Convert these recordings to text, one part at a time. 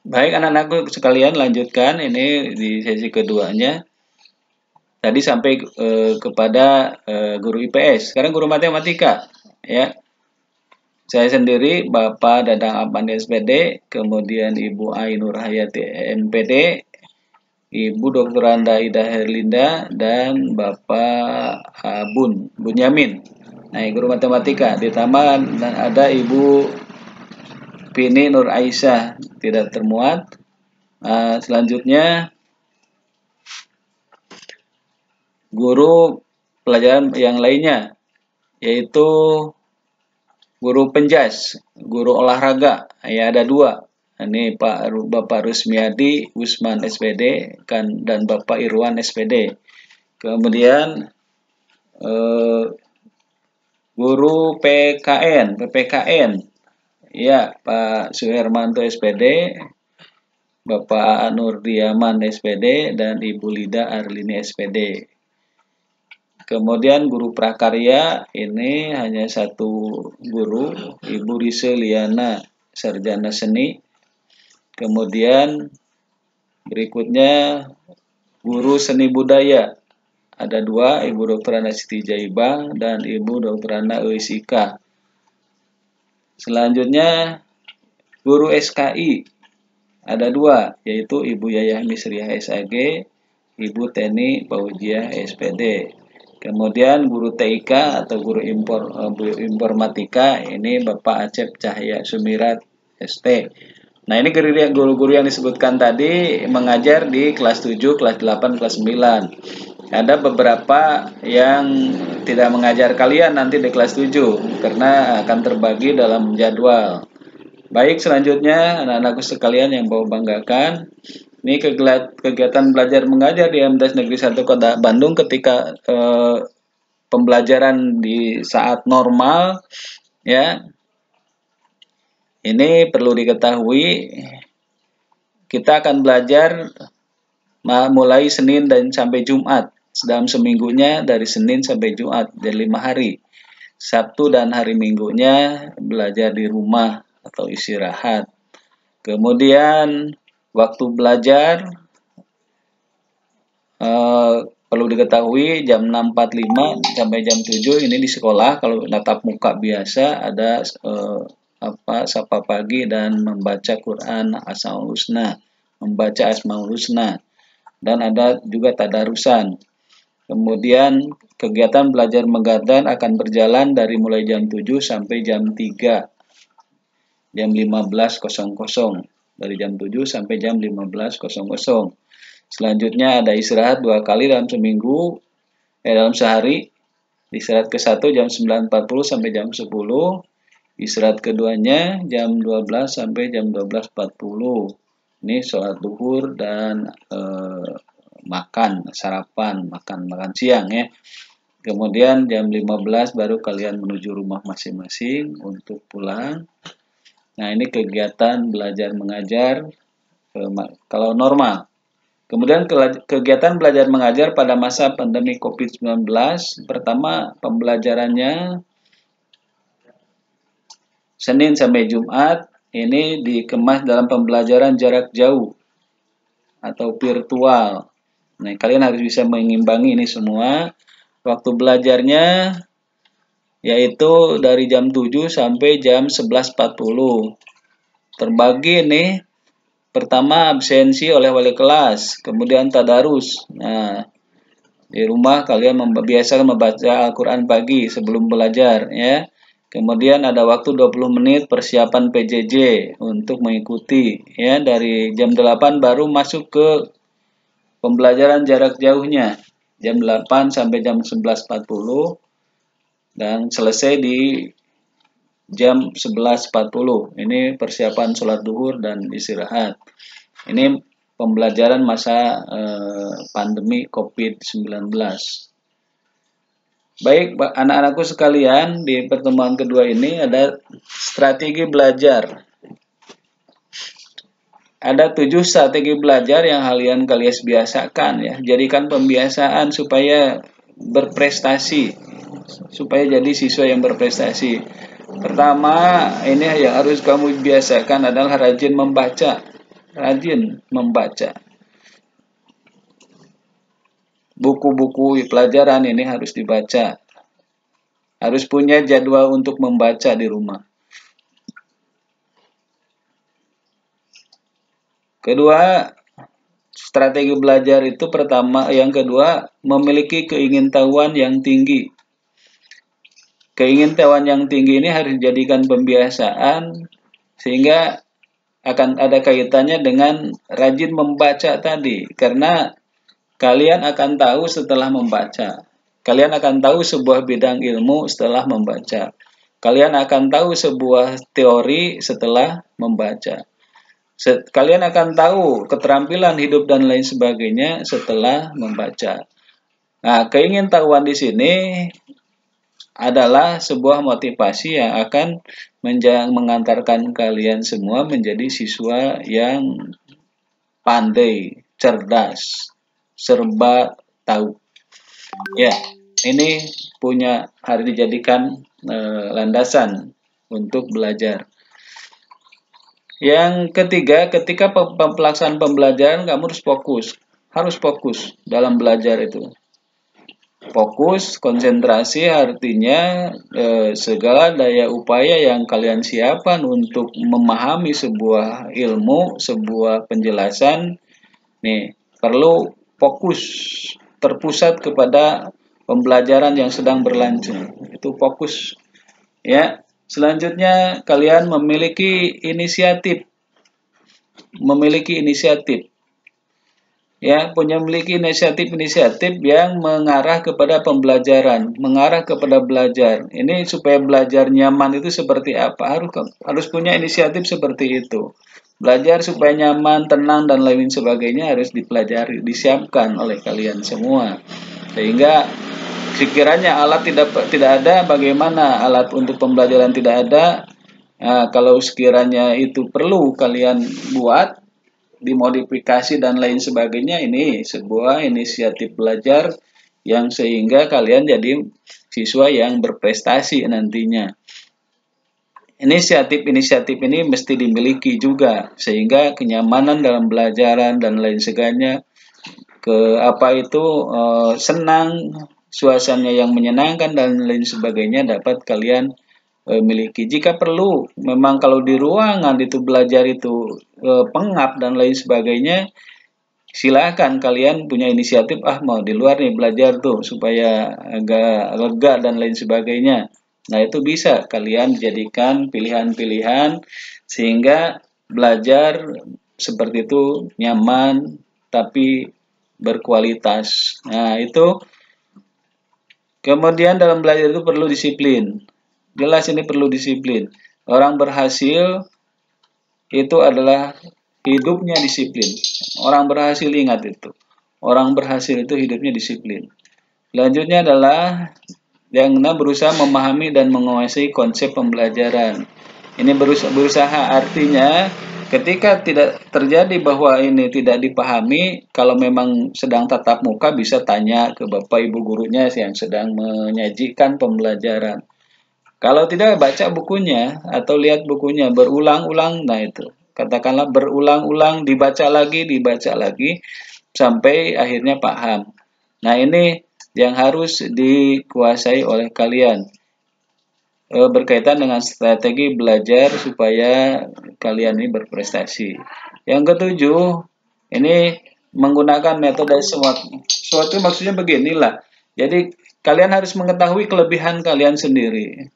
Baik anak-anakku sekalian, lanjutkan ini di sesi keduanya. Tadi sampai kepada guru IPS. Sekarang guru matematika, ya. Saya sendiri Bapak Dadang Apandi SPD, kemudian Ibu Ainur Hayati MPD, Ibu Dr. Anda Ida Herlinda, dan Bapak Bunyamin. Nah, guru matematika. Ditambah ada Ibu Pini Nur Aisyah, tidak termuat. Selanjutnya guru pelajaran yang lainnya, yaitu guru penjas, guru olahraga. Ya, ada dua. Ini Bapak Rusmiadi Usman SPD dan Bapak Irwan SPD. Kemudian guru PPKN, ya, Pak Suhermanto SPD, Bapak Nurdiaman SPD, dan Ibu Lida Arlini SPD. Kemudian guru prakarya ini hanya satu guru, Ibu Rise Liana, sarjana seni. Kemudian berikutnya guru seni budaya, ada dua, Ibu Dr. Ana Siti Jaibah dan Ibu Dr. Ana Ewisika. Selanjutnya guru SKI, ada dua, yaitu Ibu Yayah Misriah SAG, Ibu Teni Paujiah SPD. Kemudian guru TIK atau guru informatika ini Bapak Acep Cahya Sumirat ST. Nah, ini guru-guru yang disebutkan tadi mengajar di kelas 7, kelas 8, kelas 9. Ada beberapa yang tidak mengajar kalian nanti di kelas 7 karena akan terbagi dalam jadwal. Baik, selanjutnya anak-anakku sekalian yang bawa banggakan, ini kegiatan belajar mengajar di MTs Negeri 1 Kota Bandung ketika pembelajaran di saat normal, ya. Ini perlu diketahui, kita akan belajar mulai Senin dan sampai Jumat. Dalam seminggunya dari Senin sampai Jumat, dari 5 hari. Sabtu dan hari Minggunya belajar di rumah atau istirahat. Kemudian waktu belajar perlu diketahui jam 6.45 sampai jam 7 ini di sekolah. Kalau tatap muka biasa ada sapa pagi dan membaca Quran Asmaul Husna, membaca Asmaul Husna, dan ada juga tadarusan. Kemudian kegiatan belajar mengajar akan berjalan dari mulai jam 7 sampai jam 3. Jam 15.00, dari jam 7 sampai jam 15.00. Selanjutnya ada istirahat 2 kali dalam seminggu, dalam sehari. Istirahat ke-1 jam 9.40 sampai jam 10. Istirahat keduanya jam 12 sampai jam 12.40. Ini sholat duhur dan makan, sarapan, makan siang, ya. Kemudian jam 15 baru kalian menuju rumah masing-masing untuk pulang. Nah, ini kegiatan belajar mengajar kalau normal. Kemudian kegiatan belajar mengajar pada masa pandemi COVID-19, pertama pembelajarannya Senin sampai Jumat, ini dikemas dalam pembelajaran jarak jauh atau virtual. Nah, kalian harus bisa mengimbangi ini semua. Waktu belajarnya yaitu dari jam 7 sampai jam 11.40. Terbagi nih, pertama absensi oleh wali kelas, kemudian tadarus. Nah, di rumah kalian biasakan membaca Al-Quran pagi sebelum belajar, ya. Kemudian ada waktu 20 menit persiapan PJJ untuk mengikuti, ya. Dari jam 8 baru masuk ke pembelajaran jarak jauhnya. Jam 8 sampai jam 11.40. Dan selesai di jam 11.40. Ini persiapan sholat duhur dan istirahat. Ini pembelajaran masa pandemi COVID-19. Baik, anak-anakku sekalian, di pertemuan kedua ini ada strategi belajar. Ada 7 strategi belajar yang kalian biasakan, ya. Jadikan pembiasaan supaya berprestasi, supaya jadi siswa yang berprestasi. Pertama, ini yang harus kamu biasakan adalah rajin membaca. rajin membaca. Buku-buku pelajaran ini harus dibaca. Harus punya jadwal untuk membaca di rumah. Kedua, strategi belajar itu yang kedua, memiliki keingintahuan yang tinggi. Keingintahuan yang tinggi ini harus dijadikan pembiasaan sehingga akan ada kaitannya dengan rajin membaca tadi. Karena kalian akan tahu setelah membaca. Kalian akan tahu sebuah bidang ilmu setelah membaca. Kalian akan tahu sebuah teori setelah membaca. Kalian akan tahu keterampilan hidup dan lain sebagainya setelah membaca. Nah, keingintahuan di sini adalah sebuah motivasi yang akan mengantarkan kalian semua menjadi siswa yang pandai, cerdas, serba tahu. Ya, ini harus dijadikan landasan untuk belajar. Yang ketiga, ketika pelaksanaan pembelajaran kamu harus fokus dalam belajar itu. Fokus, konsentrasi artinya segala daya upaya yang kalian siapkan untuk memahami sebuah ilmu, sebuah penjelasan, nih perlu fokus terpusat kepada pembelajaran yang sedang berlangsung. Itu fokus. Ya. Selanjutnya kalian memiliki inisiatif. Ya, memiliki inisiatif yang mengarah kepada pembelajaran, mengarah kepada belajar. Ini supaya belajar nyaman itu seperti apa? Harus punya inisiatif seperti itu. Belajar supaya nyaman, tenang, dan lain sebagainya harus dipelajari, disiapkan oleh kalian semua. Sehingga sekiranya alat tidak ada, bagaimana alat untuk pembelajaran tidak ada? Nah, kalau sekiranya itu perlu kalian buat, dimodifikasi dan lain sebagainya, ini sebuah inisiatif belajar yang sehingga kalian jadi siswa yang berprestasi nantinya. Inisiatif ini mesti dimiliki juga sehingga kenyamanan dalam belajaran dan lain sebagainya senang, suasananya yang menyenangkan dan lain sebagainya dapat kalian miliki. Jika perlu, memang kalau di ruangan itu belajar itu pengap dan lain sebagainya, silakan kalian punya inisiatif, mau di luar nih belajar tuh supaya agak lega dan lain sebagainya. Nah, itu bisa kalian jadikan pilihan-pilihan sehingga belajar seperti itu nyaman tapi berkualitas. Nah, itu kemudian dalam belajar itu perlu disiplin. Jelas ini perlu disiplin. Orang berhasil itu adalah hidupnya disiplin. Orang berhasil, ingat itu. Orang berhasil itu hidupnya disiplin. Selanjutnya adalah yang berusaha memahami dan menguasai konsep pembelajaran. Ini berusaha artinya ketika tidak terjadi bahwa ini tidak dipahami, kalau memang sedang tatap muka bisa tanya ke Bapak Ibu gurunya yang sedang menyajikan pembelajaran. Kalau tidak, baca bukunya atau lihat bukunya berulang-ulang, nah itu katakanlah berulang-ulang, dibaca lagi sampai akhirnya paham. Nah, ini yang harus dikuasai oleh kalian berkaitan dengan strategi belajar supaya kalian ini berprestasi. Yang ketujuh, ini menggunakan metode SWOT. SWOT itu maksudnya beginilah. Jadi kalian harus mengetahui kelebihan kalian sendiri.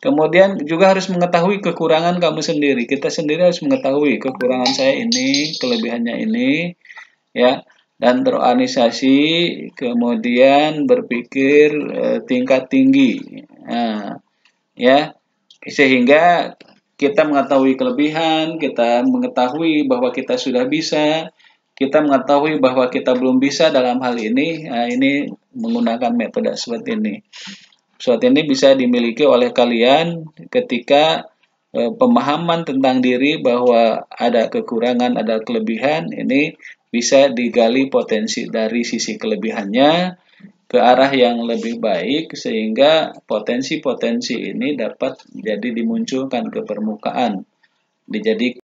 Kemudian juga harus mengetahui kekurangan kamu sendiri. Kita sendiri harus mengetahui kekurangan saya ini, kelebihannya ini, ya. Dan terorganisasi, kemudian berpikir tingkat tinggi. Nah, ya. Sehingga kita mengetahui kelebihan, kita mengetahui bahwa kita sudah bisa, kita mengetahui bahwa kita belum bisa dalam hal ini. Nah, ini menggunakan metode SWOT ini. SWOT ini bisa dimiliki oleh kalian ketika pemahaman tentang diri bahwa ada kekurangan, ada kelebihan, ini bisa digali potensi dari sisi kelebihannya ke arah yang lebih baik sehingga potensi-potensi ini dapat jadi dimunculkan ke permukaan, dijadikan